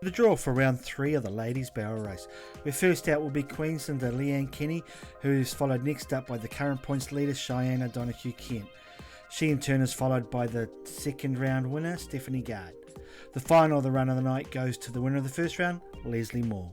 The draw for round 3 of the ladies barrel race, where first out will be Queenslander Leanne Kenny, who is followed next up by the current points leader Cheyenne O'Donoghue Kent. She in turn is followed by the second round winner Stephanie Gard. The final of the run of the night goes to the winner of the first round, Leslie Moore.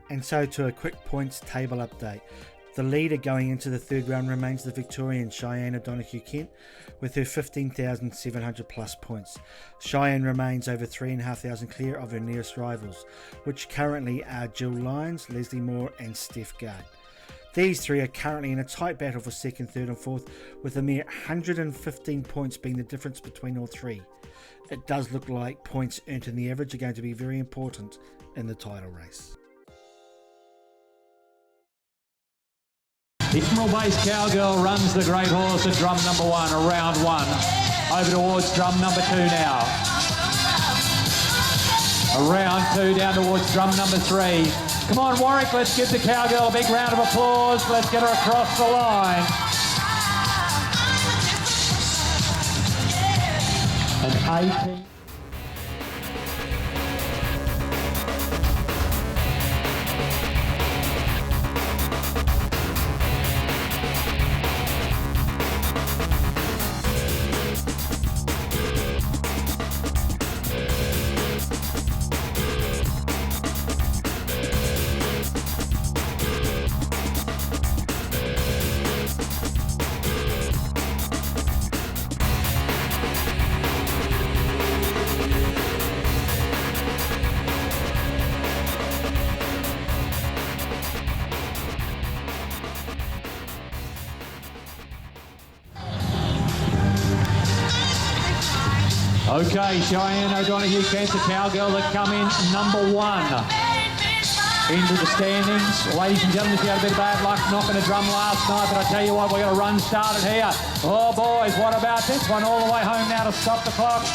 And so to a quick points table update. The leader going into the third round remains the Victorian Cheyenne O'Donoghue Kent with her 15,700 plus points. Cheyenne remains over 3,500 clear of her nearest rivals, which currently are Jill Lyons, Leslie Moore and Steph Gard. These three are currently in a tight battle for second, third and fourth, with a mere 115 points being the difference between all three. It does look like points earned in the average are going to be very important in the title race. Emerald-based Cowgirl runs the great horse at drum number 1, around 1. Over towards drum number 2 now. Around 2 down towards drum number 3. Come on, Warwick, let's give the Cowgirl a big round of applause. Let's get her across the line. And 18. Okay, Cheyenne O'Donoghue Kent, the Cowgirl that come in number 1 into the standings. Ladies and gentlemen, she had a bit of bad luck knocking a drum last night, but I tell you what, we've got a run started here. Oh boys, what about this one? All the way home now to stop the clock.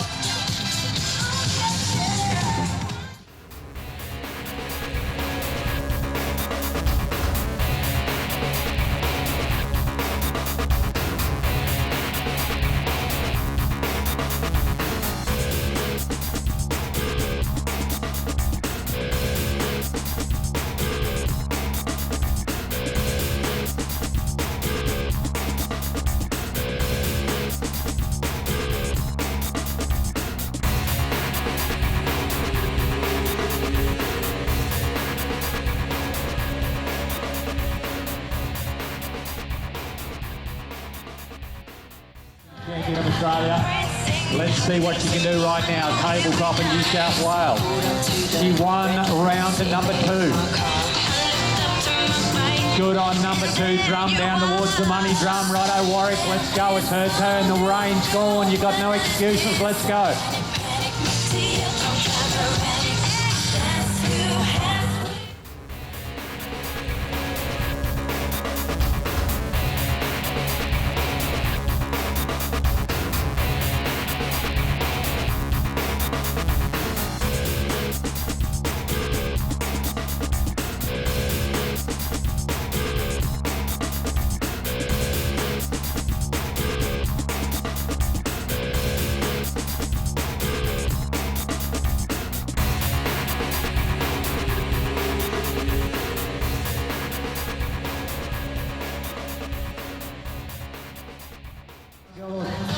Champion of Australia. Let's see what she can do right now. Tabletop in New South Wales. She won round to number 2. Good on number 2. Drum down towards the money drum. Righto, Warwick. Let's go. It's her turn. The rain's gone. You've got no excuses. Let's go.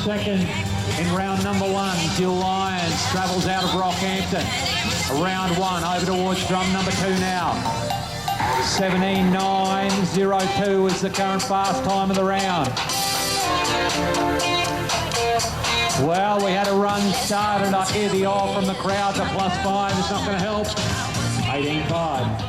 Second in round number 1, Jill Lyons travels out of Rockhampton. Round 1 over towards drum number 2 now. 17.902 is the current fast time of the round. Well, we had a run started. I hear the awe from the crowd. The +5 is not going to help. 18.5.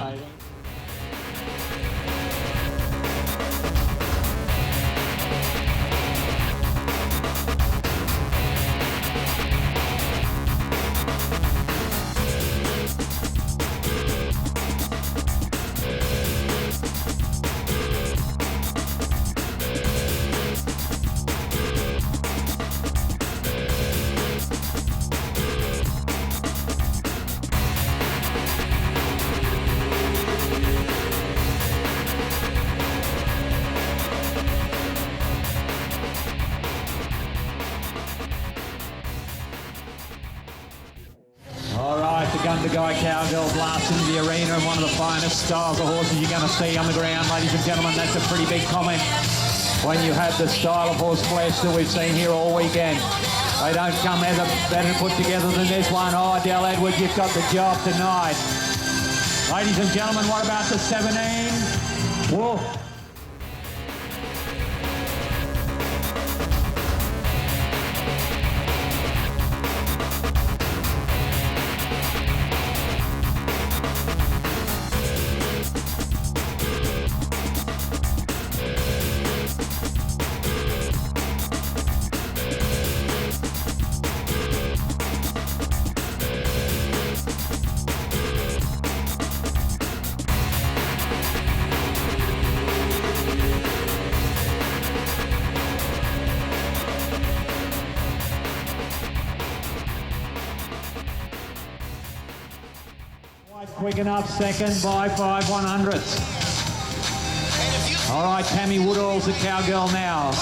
Gundagai Cowgirl blasts into the arena and one of the finest styles of horses you're going to see on the ground, ladies and gentlemen. That's a pretty big comment when you have the style of horse flesh that we've seen here all weekend. They don't come better put together than this one. Oh, Dell Edwards, you've got the job tonight. Ladies and gentlemen, what about the 17? Wolf. Quick enough, second by 5/100ths. All right, Tammy Woodall's the Cowgirl now.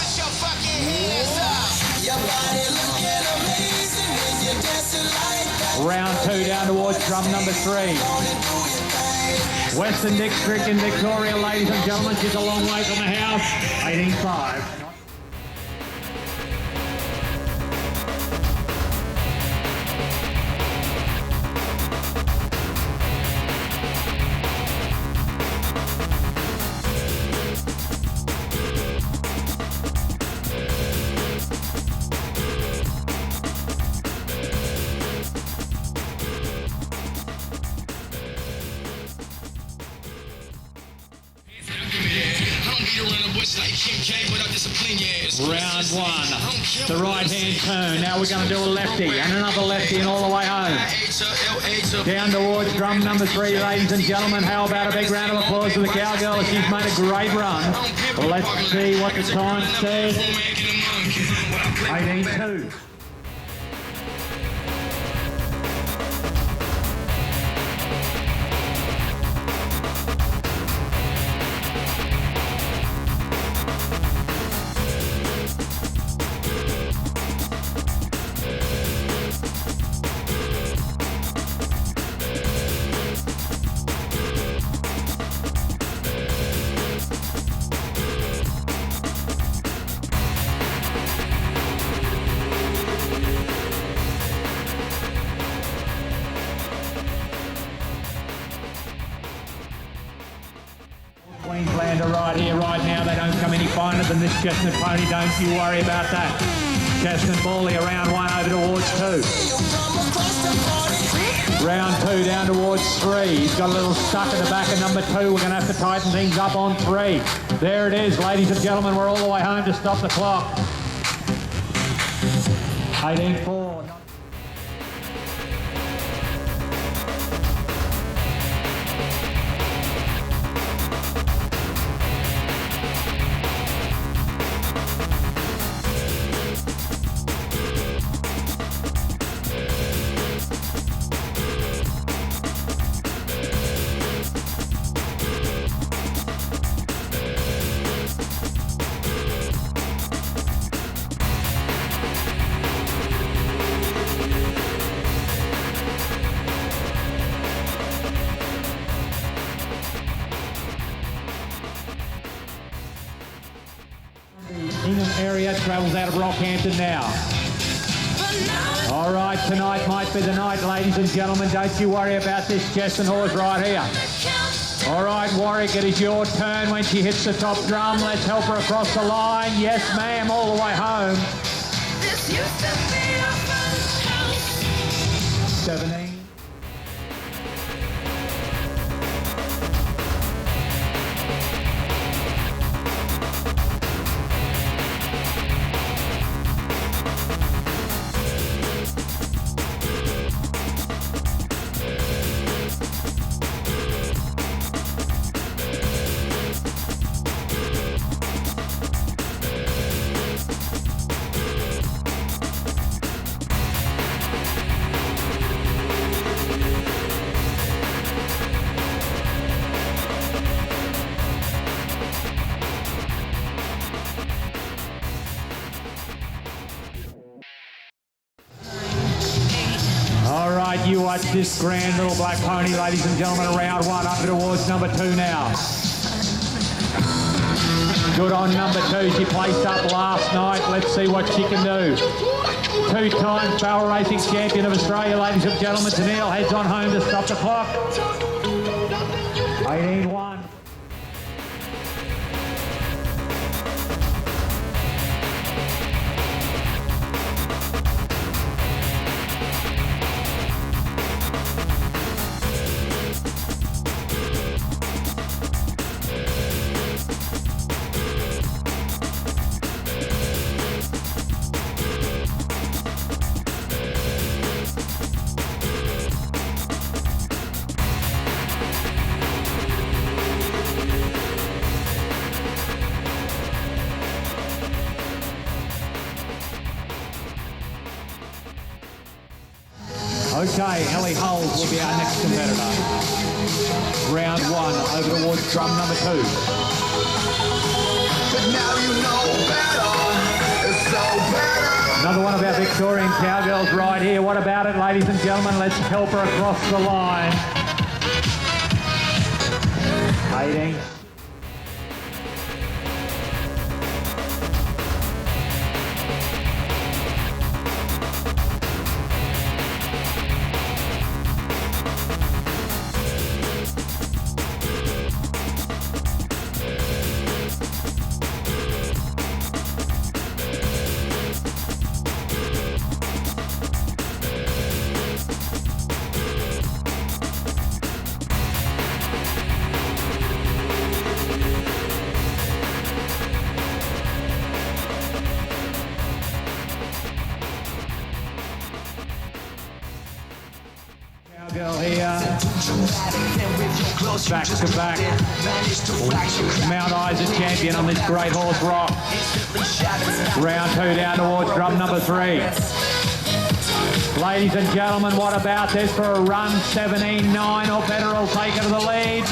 Round 2 down towards drum number 3. Western District in Victoria, ladies and gentlemen. She's a long way from the house. 18.5. Round 1, the right-hand turn. Now we're going to do a lefty and another lefty and all the way home. Down towards drum number 3, ladies and gentlemen. How about a big round of applause for the Cowgirl? She's made a great run. Let's see what the time says. 18.2. Queenslander right here, right now. They don't come any finer than this chestnut pony. Don't you worry about that. Chestnut Bally around 1 over towards 2. Round 2 down towards 3. He's got a little stuck in the back of number 2. We're going to have to tighten things up on 3. There it is, ladies and gentlemen. We're all the way home to stop the clock. 18.4. Ingham area travels out of Rockhampton now. All right, tonight might be the night, ladies and gentlemen. Don't you worry about this chestnut horse right here. All right, Warwick, it is your turn when she hits the top drum. Let's help her across the line. Yes, ma'am, all the way home. 17. you watch this grand little black pony, ladies and gentlemen, round one, up towards number two now. Good on number two. She placed up last night. Let's see what she can do. Two-time barrel racing champion of Australia, ladies and gentlemen. Tennille heads on home to stop the clock. 18-1. Okay, Ellie Hulls will be our next competitor. Round one, over towards drum number two. But now you know better. It's so better. Another one of our Victorian cowgirls right here. What about it, ladies and gentlemen? Let's help her across the line. 18. Girl here, back to back. Mount Isa champion on this great horse Rock. Round two down towards drum number three. Ladies and gentlemen, what about this for a run? 17-9 or better will take her to the lead.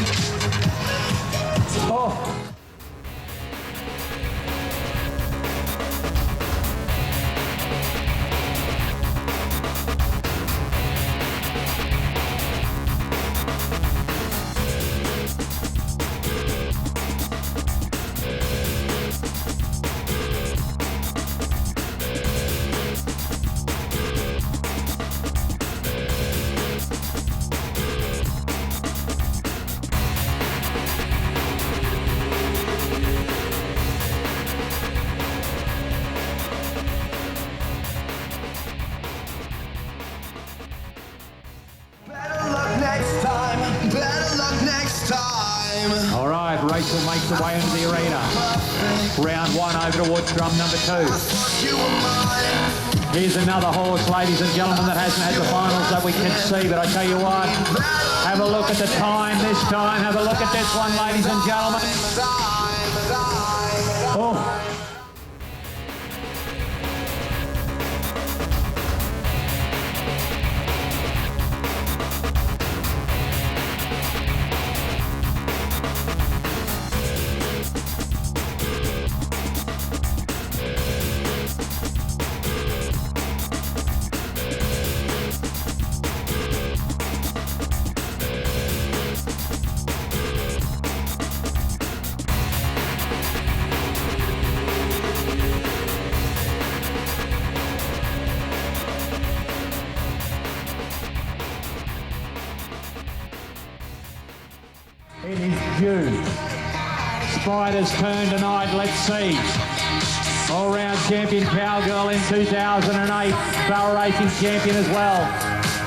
Oh. All right, Rachel makes her way into the arena. Round one over towards drum number two. Here's another horse, ladies and gentlemen, that hasn't had the finals that we can see, but I tell you what, have a look at the time this time. Have a look at this one, ladies and gentlemen. Oh. It is due. Spider's turn tonight, let's see. All-round champion cowgirl in 2008, barrel racing champion as well.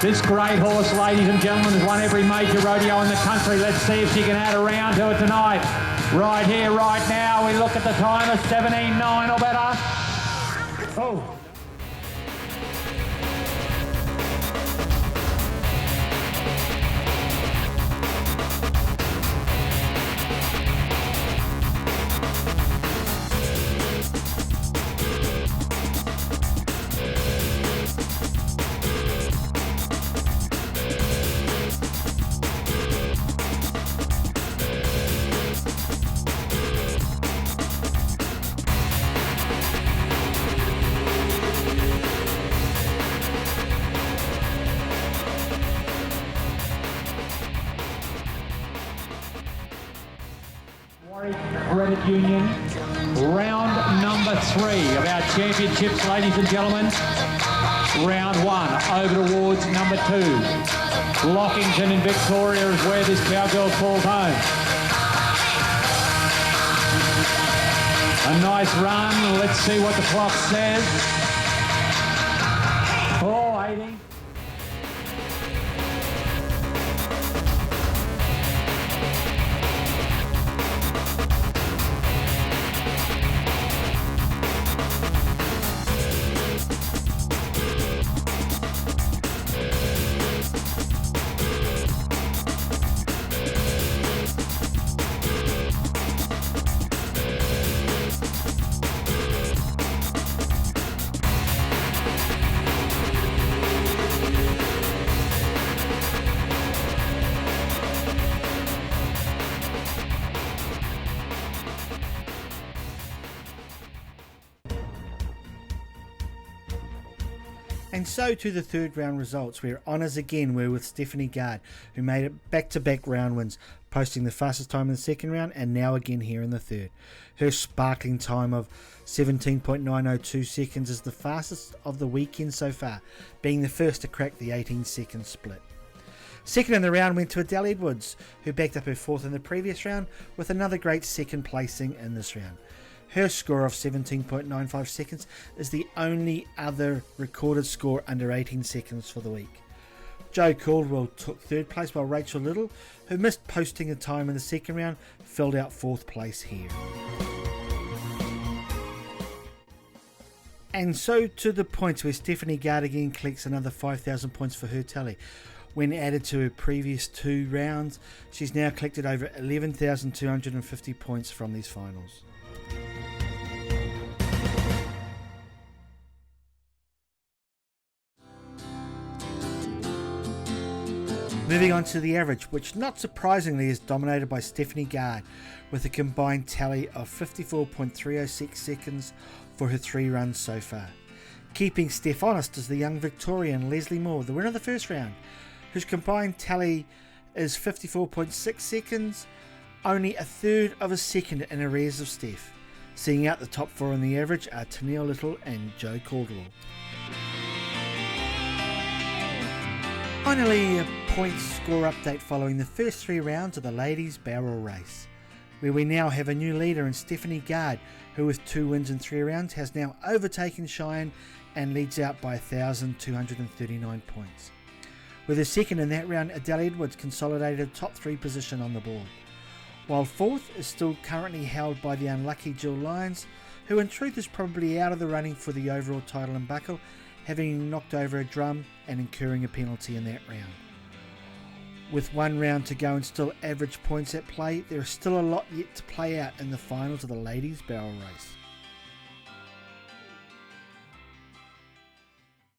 This great horse, ladies and gentlemen, has won every major rodeo in the country. Let's see if she can add a round to it tonight. Right here, right now, we look at the time of 17-9 or better. Oh. Union. Round number 3 of our championships, ladies and gentlemen. Round 1 over towards number 2. Lockington in Victoria is where this cowgirl falls home. A nice run. Let's see what the clock says. 4:80. And so to the third round results, where honours again were with Stephanie Gard, who made it back-to-back round wins, posting the fastest time in the second round and now again here in the third. Her sparkling time of 17.902 seconds is the fastest of the weekend so far, being the first to crack the 18-second split. Second in the round went to Adele Edwards, who backed up her fourth in the previous round with another great second placing in this round. Her score of 17.95 seconds is the only other recorded score under 18 seconds for the week. Jo Caldwell took third place, while Rachel Little, who missed posting a time in the second round, filled out fourth place here. And so to the points, where Stephanie Gard again collects another 5,000 points for her tally. When added to her previous 2 rounds, she's now collected over 11,250 points from these finals. Moving on to the average, which not surprisingly is dominated by Stephanie Gard, with a combined tally of 54.306 seconds for her 3 runs so far. Keeping Steph honest is the young Victorian Leslie Moore, the winner of the first round, whose combined tally is 54.6 seconds, only a third of a second in arrears of Steph. Seeing out the top 4 in the average are Tennille Little and Jo Caldwell. Finally, a points score update following the first 3 rounds of the ladies' barrel race, where we now have a new leader in Stephanie Gard, who with 2 wins in 3 rounds has now overtaken Cheyenne and leads out by 1,239 points. With a second in that round, Adele Edwards consolidated a top 3 position on the board, while fourth is still currently held by the unlucky Jill Lyons, who in truth is probably out of the running for the overall title and buckle, having knocked over a drum and incurring a penalty in that round. With 1 round to go and still average points at play, there is still a lot yet to play out in the finals of the ladies' barrel race.